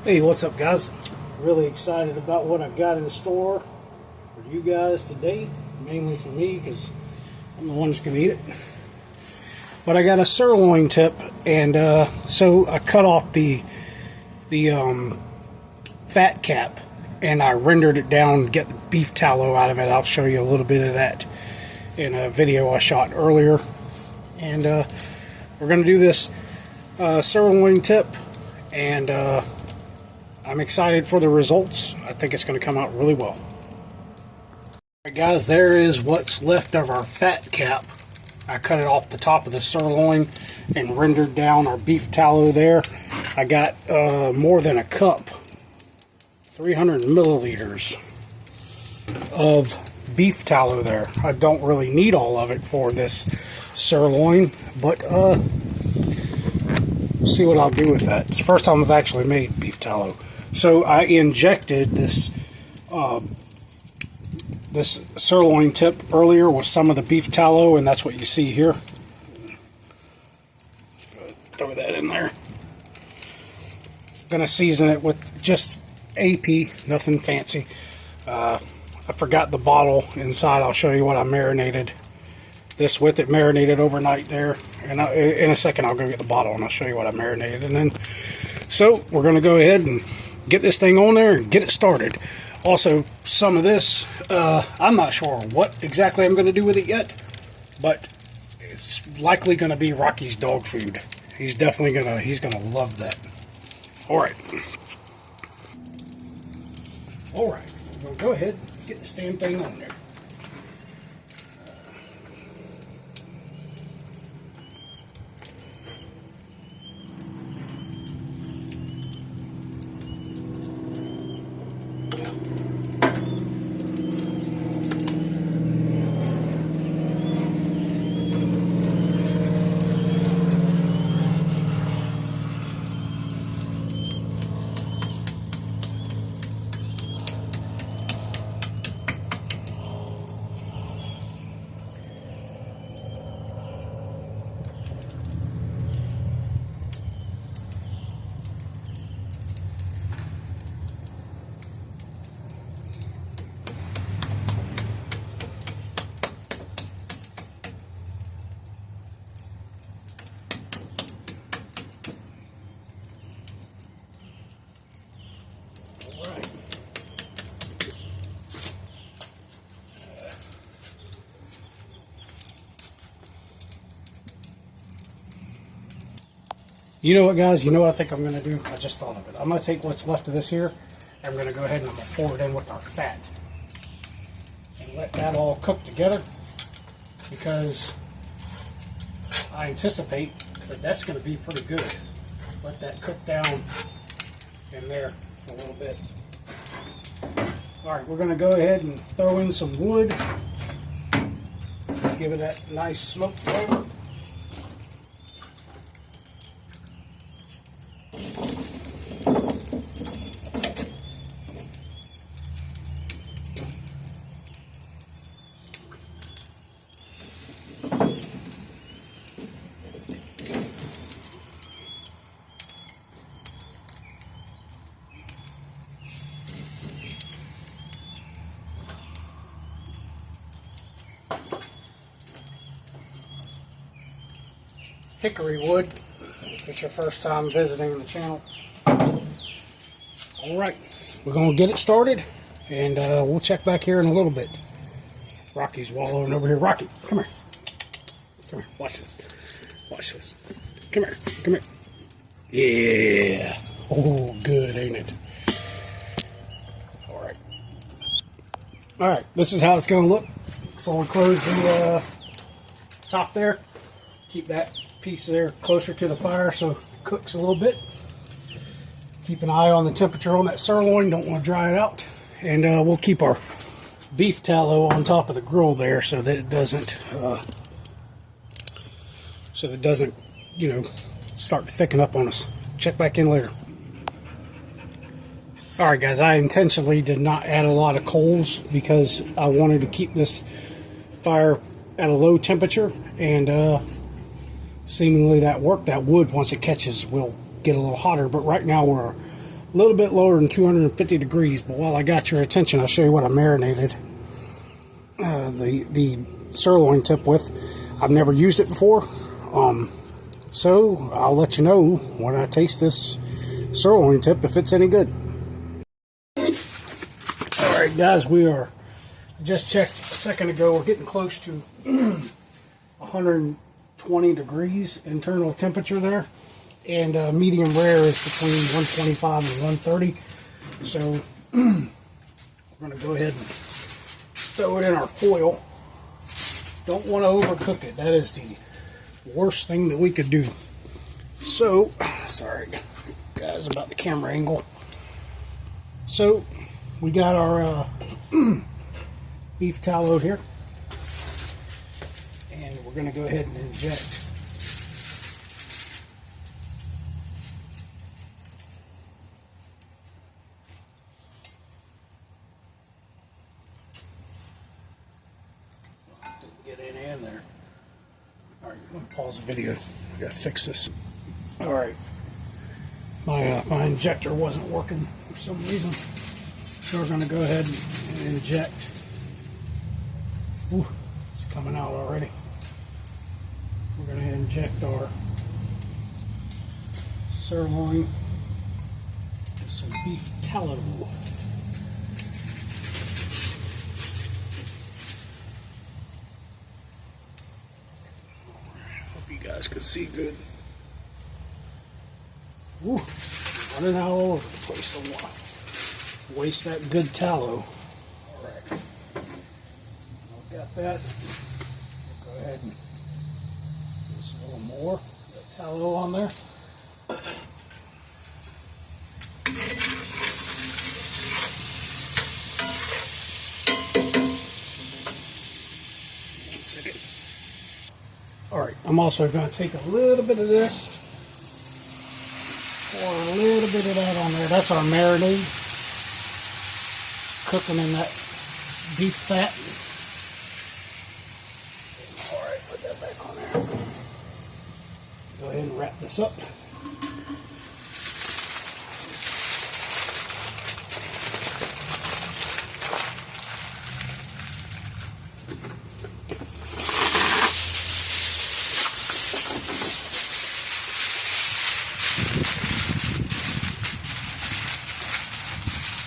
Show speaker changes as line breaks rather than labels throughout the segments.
Hey, what's up, guys? Really excited about what I got in store for you guys today, mainly for me because I'm the one that's going to eat it. But I got a sirloin tip, and so I cut off the fat cap, and I rendered it down to get the beef tallow out of it. I'll show you a little bit of that in a video I shot earlier. And we're going to do this sirloin tip, and I'm excited for the results. I think it's going to come out really well. Alright guys, there is what's left of our fat cap. I cut it off the top of the sirloin and rendered down our beef tallow there. I got more than a cup, 300 milliliters of beef tallow there. I don't really need all of it for this sirloin, but we'll see what I'll do with that. It's the first time I've actually made beef tallow. So I injected this this sirloin tip earlier with some of the beef tallow, and that's what you see here. Throw that in there. Gonna season it with just AP, nothing fancy. I forgot the bottle inside. I'll show you what I marinated this with. It marinated overnight there, and in a second I'll go get the bottle and I'll show you what I marinated. And then, so we're gonna go ahead and get this thing on there and get it started. Also, some of this, I'm not sure what exactly I'm going to do with it yet, but it's likely going to be Rocky's dog food. He's definitely he's gonna love that. Alright, we're going to go ahead and get this damn thing on there. You know what, guys? You know what I think I'm going to do? I just thought of it. I'm going to take what's left of this here, and I'm going to go ahead and I'm going to pour it in with our fat. And let that all cook together, because I anticipate that that's going to be pretty good. Let that cook down in there for a little bit. Alright, we're going to go ahead and throw in some wood. Give it that nice smoke flavor. Hickory wood, if it's your first time visiting the channel. Alright, we're going to get it started, and we'll check back here in a little bit. Rocky's wallowing over here. Rocky, come here. Come here, watch this. Watch this. Come here, come here. Yeah. Oh, good, ain't it? Alright. Alright, this is how it's going to look before we close the top there. Keep that piece there closer to the fire so it cooks a little bit. Keep an eye on the temperature on that sirloin, don't want to dry it out. And we'll keep our beef tallow on top of the grill there so that it doesn't you know, start to thicken up on us. Check back in later. Alright guys, I intentionally did not add a lot of coals because I wanted to keep this fire at a low temperature, and seemingly that worked. That wood, once it catches, will get a little hotter, but right now we're a little bit lower than 250 degrees. But while I got your attention, I'll show you what I marinated the sirloin tip with. I've never used it before, so I'll let you know when I taste this sirloin tip if it's any good. Alright guys, I just checked a second ago, we're getting close to 120 degrees internal temperature there, and medium rare is between 125 and 130. So we're going to go ahead and throw it in our foil. Don't want to overcook it. That is the worst thing that we could do. So, sorry guys about the camera angle. So we got our beef tallow here, and we're going to go ahead and inject in there. Alright, I'm going to pause the video. I got to fix this. Alright, my injector wasn't working for some reason, so we're going to go ahead and inject. Ooh, it's coming out already. We're going to inject our sirloin with some beef tallow. You guys can see good. Woo, running out all over the place. Don't want to waste that good tallow. Alright, I've got that. We'll go ahead and use a little more of that tallow on there. One second. Alright, I'm also going to take a little bit of this, pour a little bit of that on there. That's our marinade, cooking in that beef fat. Alright, put that back on there. Go ahead and wrap this up.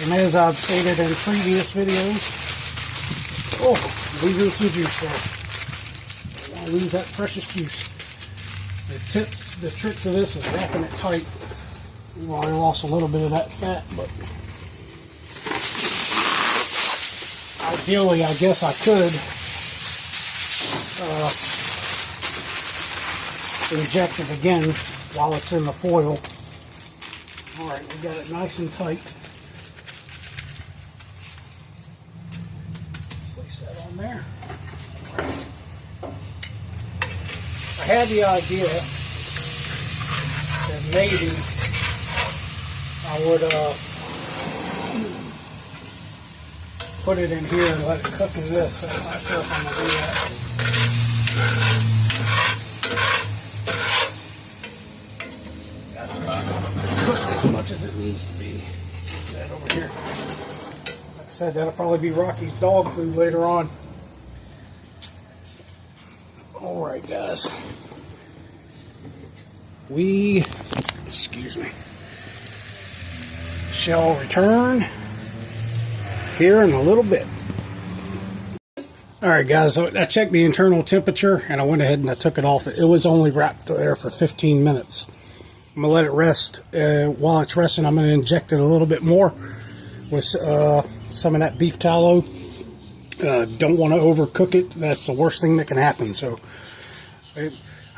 And as I've stated in previous videos, losing some juice there. Don't want to lose that precious juice. The trick to this is wrapping it tight. We've already lost a little bit of that fat, but ideally, I guess I could inject it again while it's in the foil. Alright, we got it nice and tight. That on there. I had the idea that maybe I would put it in here and let it cook in this. I'm not sure if I'm going to do that. That's about cooked as much as it needs to be. Put that over here. Said that'll probably be Rocky's dog food later on. Alright guys, we shall return here in a little bit. Alright guys, so I checked the internal temperature and I went ahead and I took it off. It was only wrapped there for 15 minutes. I'm going to let it rest. While it's resting, I'm going to inject it a little bit more with some of that beef tallow. Don't want to overcook it. That's the worst thing that can happen. So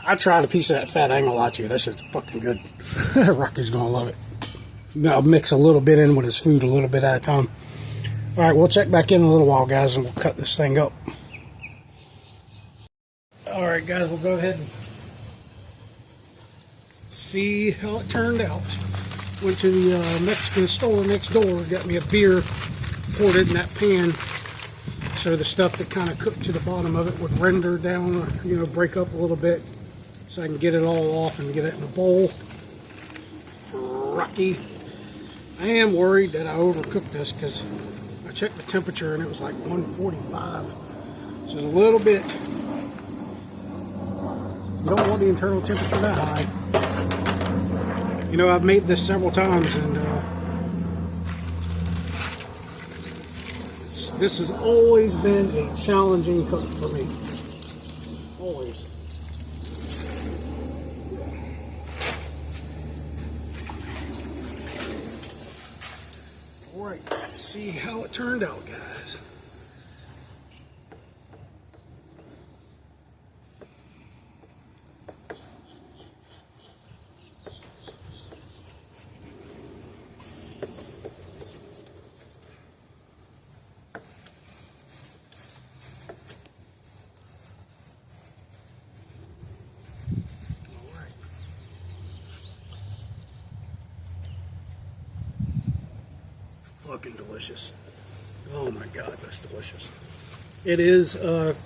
I tried a piece of that fat. I ain't gonna lie to you, that shit's fucking good. Rocky's gonna love it. I'll mix a little bit in with his food, a little bit at a time. Alright, we'll check back in a little while guys, and we'll cut this thing up. Alright guys, we'll go ahead and see how it turned out. Went to the Mexican store next door, got me a beer, poured it in that pan so the stuff that kind of cooked to the bottom of it would render down, you know, break up a little bit, so I can get it all off and get it in a bowl for Rocky. I am worried that I overcooked this because I checked the temperature and it was like 145. So it's a little bit, you don't want the internal temperature that high. You know, I've made this several times, and this has always been a challenging cook for me. Always. Alright, let's see how it turned out, guys. Fucking delicious. Oh my god, that's delicious. It is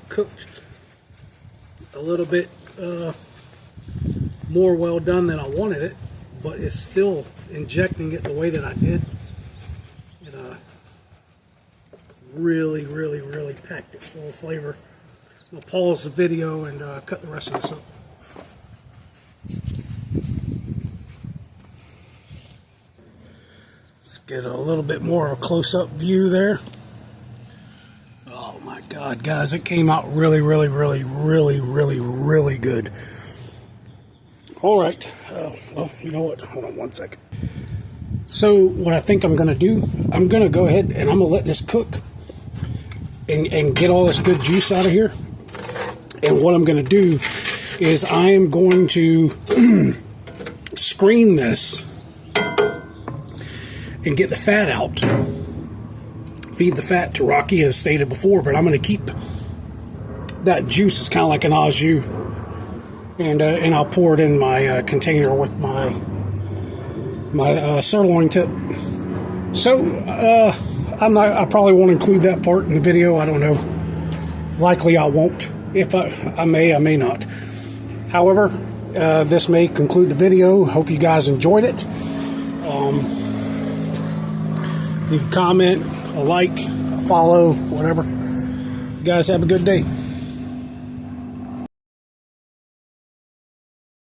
cooked a little bit more well done than I wanted it, but it's still injecting it the way that I did. It really, really, really packed it full of flavor. I'll pause the video and cut the rest of this up. Let's get a little bit more of a close-up view there. Oh my god, guys, it came out really, really, really, really, really, really good. Alright, well, you know what, hold on one second. So what I think I'm going to do, I'm going to go ahead and I'm going to let this cook and get all this good juice out of here. And what I'm going to do is I am going to screen this and get the fat out. Feed the fat to Rocky as stated before, but I'm going to keep that juice. It's kind of like an au jus, and I'll pour it in my container with my sirloin tip. So I probably won't include that part in the video. I don't know. Likely I won't. If I may not. However, this may conclude the video. Hope you guys enjoyed it. Leave a comment, a like, a follow, whatever. You guys have a good day.